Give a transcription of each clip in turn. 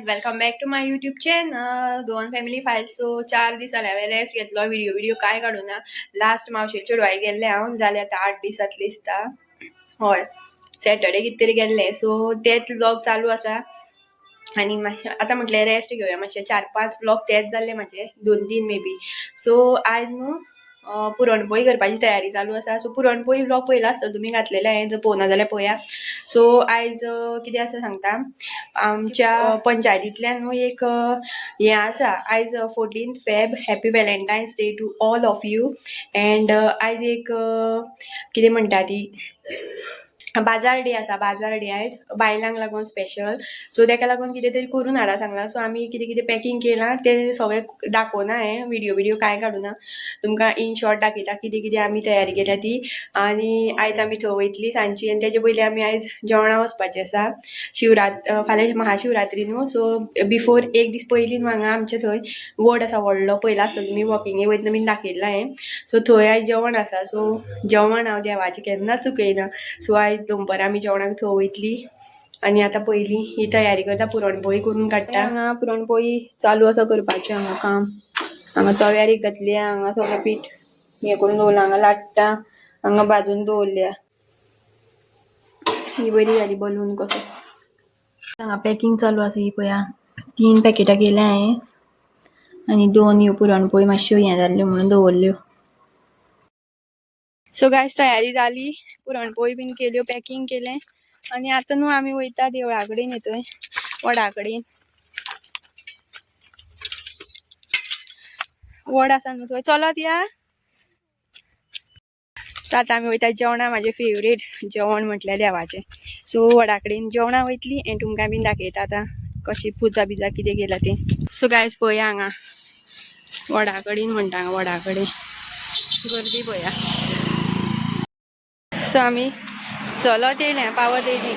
Guys welcome back to my YouTube channel दोन family फायल. So 4 दीस जाले हांवें रेस्ट घेतलो. व्हिडिओ काय काडूं ना. लास्ट मावशेचे चेडवाई गेल्ले हांव, जाले आतां 8 दिसांतले दिसता. हय, सॅटर्डे कितें तरी गेल्ले. सो तेच व्लॉग चालू आसा आनी मातशें आतां म्हटलें रेस्ट घेवया. मातशें 4-5 व्लॉग तेच जाल्ले म्हाजे, 2-3 मे बी. सो आयज न्हू पुरणपोळी करपाची तयारी चालू आसा. सो पुरणपोळी व्लॉग पयला आसता तुमी घातलेले, हांवें जर पळोवना जाल्यार पळया. सो आयज कितें आसा सांगता. आमच्या पंचायतींतल्यान न्हू एक हें आसा. आयज 14 Feb. Happy Valentine's day to all of you. And आयज एक कितें म्हणटा ती बाजार डे आसा. बाजार डे आयज बायलांक लागून स्पेशल. सो तेका लागून कितें तरी करून हाडा सांगला. सो आमी कितें कितें पॅकिंग केलां तें सगळें दाखोवना हांवें. व्हिडिओ कांय काडूना. तुमकां इन शॉर्ट दाखयता कितें कितें आमी तयारी केल्या ती. आनी आयज आमी थंय वयतली सांजची. आनी तेजे पयलीं आमी आयज जेवणा वचपाचें आसा. फाल्यां महाशिवरात्री न्हू. सो बिफोर एक दीस पयलीं न्हू हांगा आमचे थंय वड आसा व्हडलो. पयला आसता तुमी वॉकिंगे वयतना बीन दाखयल्लो हांवें. सो थंय आयज जेवण आसा. सो जेवण हांव देवाचें केन्नाच चुकयना. सो आयज दनपारां आमी जेवणाक थंय वयतली. आनी आतां पयलीं ही तयारी करता. पुरणपोळी करून काडटा. हांगा पुरणपोळी चालू आसा करपाचें हांगा काम. हांगा तव्यार एक घातली. हांगा सगळें पीठ हें करून दवरलां. हांगा लाट्टा. हांगा भाजून दवरल्या. ही बरी जाली बलून कसो. हांगा पॅकिंग चालू आसा. ही पळया 3 पॅकेटां केल्या हांवें. आनी 2 ह्यो पुरणपोळी मातश्यो हें जाल्ल्यो म्हणून दवरल्यो. सो गायज तयारी जाली. पुरणपोळी बीन केल्यो, पॅकिंग केलें. आनी आतां न्हू आमी वयता देवळा कडेन थंय वडा कडेन. वड आसा न्हू थंय. चलत या. सो आतां आमी वयता जेवणा. म्हाजें फेवरेट जेवण म्हटल्यार देवाचें. सो वडा कडेन जेवणा वयतली. आनी तुमकां बीन दाखयता आतां कशी पुजा बिजा कितें केला तें. सो गायज पळया हांगा वडा कडेन म्हणटा. हांगा वडा कडेन गर्दी पळया. सो आमी चलत येयले, पावत येयली.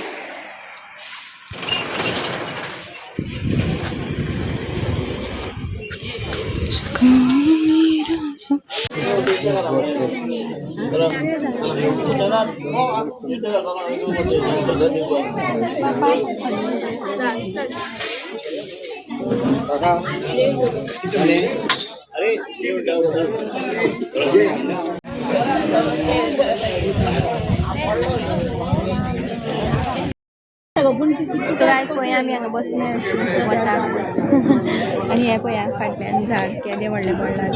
सो गायज पळया आमी हांगा बसले अशी वता. आनी हे पळया फाटल्यान झाड केदें व्हडलें पडलां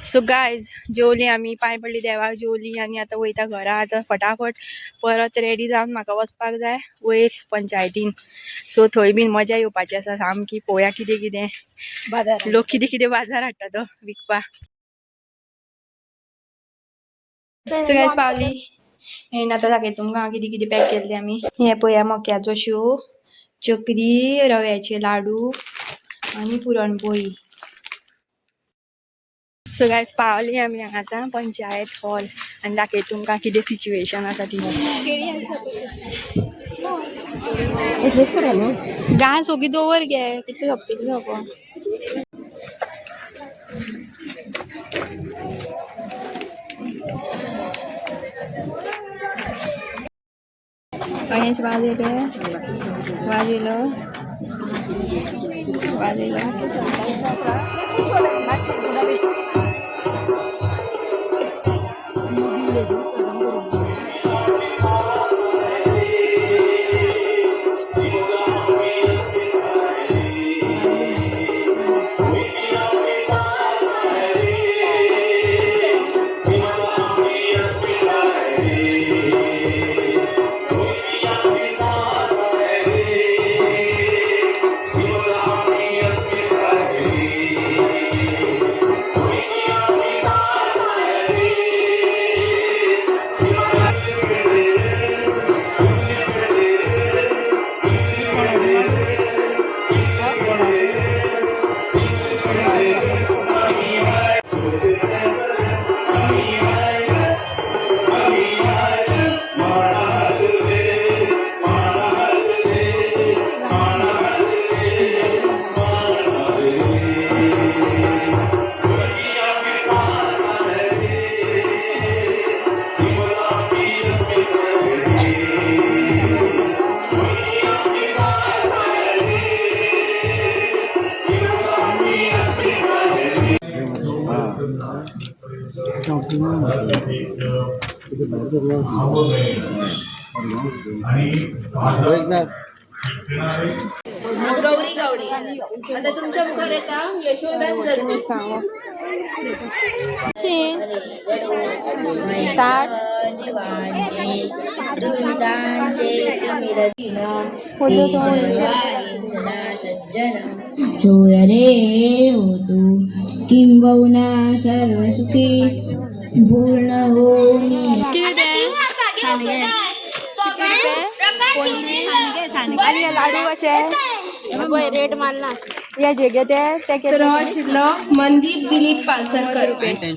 सो गायज जेवली आमी, पांय पडली देवाक, जेवली. आनी आतां वयता घरा. आतां फटाफट परत रेडी जावन म्हाका वचपाक जाय वयर पंचायतीन. सो थंय बीन मजा येवपाची आसा सामकी. पळोवया कितें कितें लोक कितें कितें बाजार हाडटा तो विकपा. सो गायज पावली. हें आतां दाखयता तुमकां कितें कितें पॅक केल्लें आमी. हे पळया मक्याचो शेव, चकरी, रव्याचे लाडू आनी पुरणपोळी. सो गायज पावली आमी हांगा आतां पंचायत हॉल. आनी दाखयता तुमकां कितें सिच्युएशन आसा ती. गाय सोगी दवर गे कितें सोंपतली गो. गणेश वाजले वाजलो गौरी गवडी आता तुमच्या मुखार येता यशोदान जन्म 60 जोय रे हो तू किंबहुना सर्वसुखी पूर्ण होनी आणि हे लाडू कसे रेट मारला या जे तर आशिल्लो मनदीप दिलीप पालसरकर.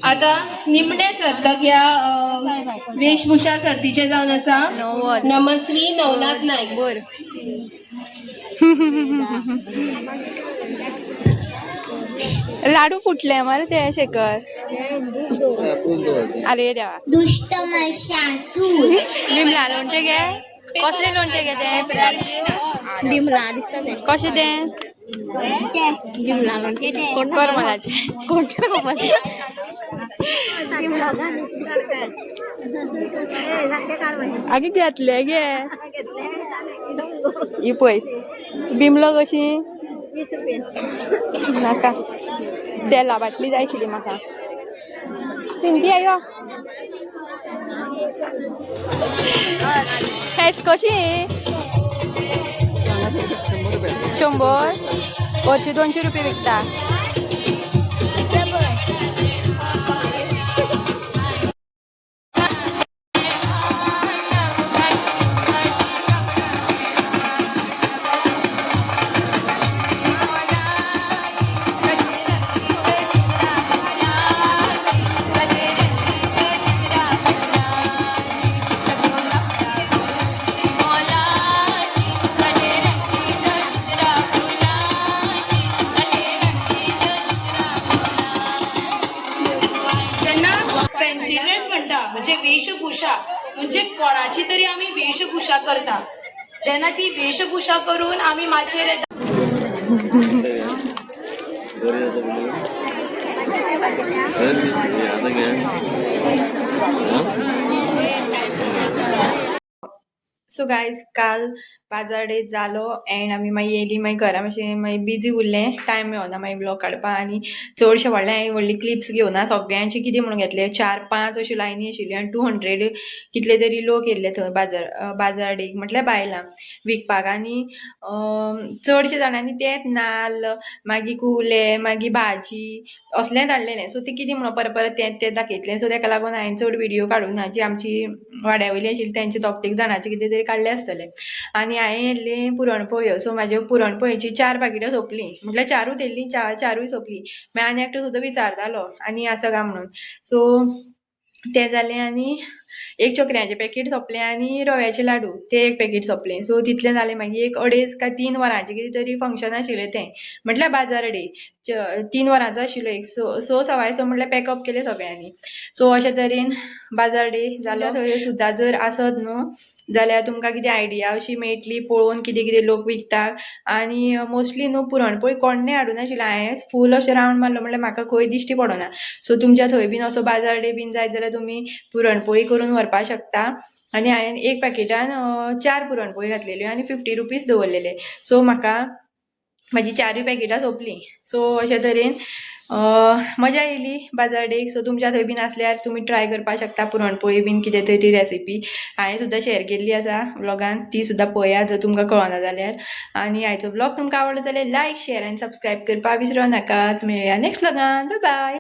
आता निमणे सर्तक या वेशभूषा सर्तीचे जावन आसा नमस्वी नवनाथ नाईक. बर लाडू फुटले मरे ते शेखर. अरे देवा दुष्ट महिषासूर बिमला लोणचे घे. कसले लोणचे घे ते बिमला दिसता ते कसे ते बिमला लोणचे कोणकर मनाचे आगे घेतले गे ही पळय बिमलो कशी 20 रुपये नाका तेला बाटली जाय आशिल्ली म्हाका. सिंधी यो हेड्स कशी 100 वर्षी 200 रुपये विकता. फॅन्सी ड्रेस म्हणटा म्हणजे वेशभूषा म्हणजे कोणाची तरी आम्ही वेशभूषा करता. जेन्ना ती वेशभूषा करून आम्ही माचेर येता. सो गायज काल बाजार डे जालो एंड आमी मागीर येयली मागीर घरा मातशें मागीर बिजी उरलें टायम मेळना मागीर ब्लॉग काडपाक आनी चडशे व्हडली क्लिप्स घेवना सगळ्यांची कितें म्हणून घेतले 4-5 अश्यो लायनी आशिल्ल्यो आनी 200 कितले तरी लोक येयल्ले थंय बाजार डेक म्हटल्यार बायलां विकपाक. आनी चडशे जाणांनी तेच नाल्ल मागीर कुले मागीर भाजी असलेंच हाडलेलें. सो ते कितें म्हणून परत तें दाखयतलें. सो ताका लागून हांवें चड व्हिडियो काडूना. जी आमची वाड्यावयली आशिल्ली तेंचे दोग-तीग जाणांचे कितें तरी काडले आसतले. आनी हांवें येयल्ली पुरणपोळ्यो. सो म्हाज्यो पुरणपोळ्येची 4 पाकिटां सोंपलीं म्हटल्यार 4ूच येयल्लीं 4ूय सोंपलीं. मागीर आनी एकटो सुद्दां विचारतालो आनी आसा काय म्हणून. सो तें जालें आनी एक चकऱ्याचें पॅकेट सोंपलें आनी रव्याचे लाडू ते एक पॅकेट सोंपलें. सो तितलें जालें. मागीर एक 2.5 काय 3 वरांचें कितें तरी फंक्शन आशिल्लें तें म्हटल्यार बाजार डे 3 वरांचो आशिल्लो. एक 6 म्हटल्यार पॅकअप केलें सगळ्यांनी. सो अशे तरेन बाजार डे जालो. थंय सुद्दां जर आसत न्हू जाल्यार तुमकां कितें आयडिया अशी मेळटली पळोवन कितें कितें लोक विकतात. आनी मोस्टली न्हू पुरणपोळी कोण्णें हाडूं नाशिल्लो. हांवें फूल अशें रावंड मारलो म्हटल्यार म्हाका खंय दिश्टी पडना. सो तुमच्या थंय बीन असो बाजार डे बीन जाय जाल्यार तुमी पुरणपोळी करून व्हरपाक शकता. आनी हांवें एक पॅकेटान 4 पुरणपोळी घातलेल्यो आनी 50 रुपीज दवरलेले. सो म्हाका म्हाजी 4ूय पॅकेटां सोंपलीं. सो अशे तरेन मजा येयली बाजार डेक. सो तुमच्या थंय बीन आसल्यार तुमी ट्राय करपाक शकता पुरणपोळी बीन कितें तरी रेसिपी हांवें सुद्दां शेअर केल्ली आसा ब्लॉगान. ती सुद्दां पळयात जर तुमकां कळना जाल्यार. आनी आयचो ब्लॉग तुमकां आवडलो जाल्यार लायक शेअर आनी सबस्क्रायब करपाक विसरूं नाकात. मेळया नेक्स्ट ब्लॉगान. Bye bye.